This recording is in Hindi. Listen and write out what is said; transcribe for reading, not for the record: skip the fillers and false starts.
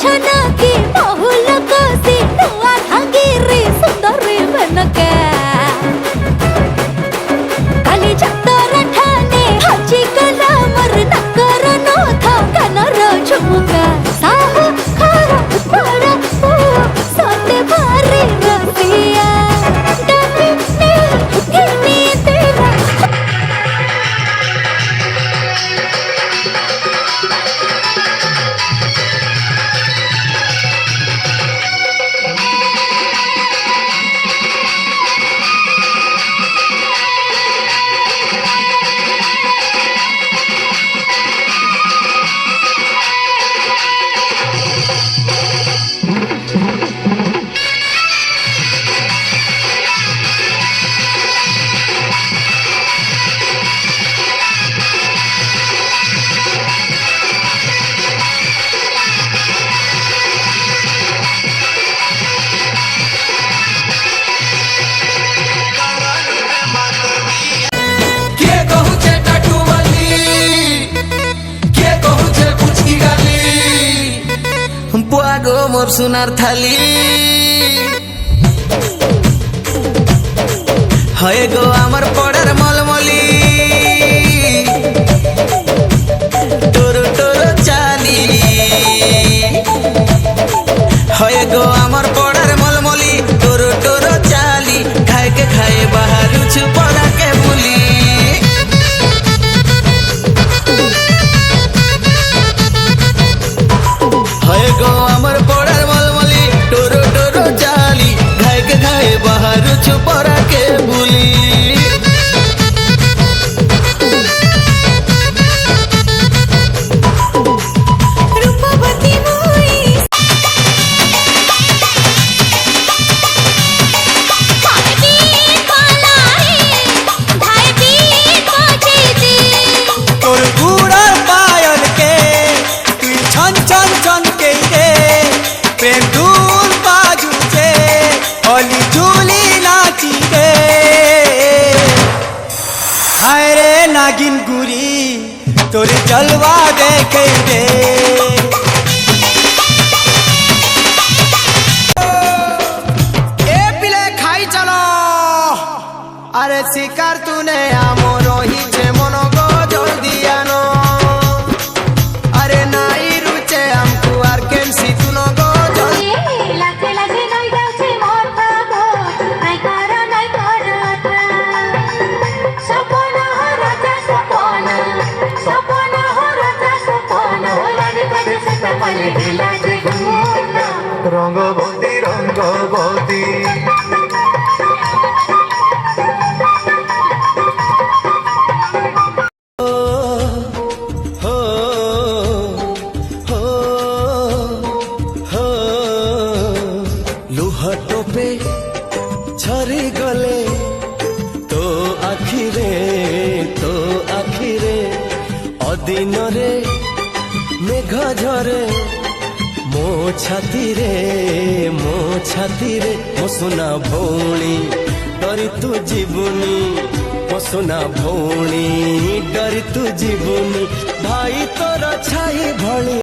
छना की बहुल कोसी नुआ ढंगीरी सुंदरी बनके काली जत्तर ठाने हजी कला मर नकर नो था कनर झुमका साहु खरा बड़ा सोते भारी रसिया डबी ने घिनी तेरा बुआगो मोर सुनार थाली हये गो आमर पड़ार मलमली टोरो टोरो चाली हये गो आमर पड़ार मलमली टोरो टोरो चाली खाए के खाए बाहर छुपरा के बुली हये गो आमर पड़ार मलमली टोरो टोरो चाली खाए के खाए बाहर छुपरा के बुली रूपवती मोई काटी पालाई भाई भी बाजे दी तोर गुड़र पायल के तू छन छन छन के रे प्रेम धूल बाजू से ओली झूली नाची रे हाय रे नागिन गुरी तोर जलवा देखे रे ए पिले खाई चलो अरे शिकार तूने आमरो ही छे मनो गो जोर दिया नो अरे नाई रुचे हमको आर केमसी तुनो गो जोर लागे लागे नई जाउछे मोर पागो नाई करा सपना हो राजा सपना लागे बजे सपने ढिला जे घूमना रंगवती हो हो हो लुह टोपे झरी गले तो आखिरे अदिन रे मेघ झरे मो छाती रे मो सुना भौणी डरी तू जीवनी मो सुना भौणी डरी तू जीवनी भाई तोर छाई भली।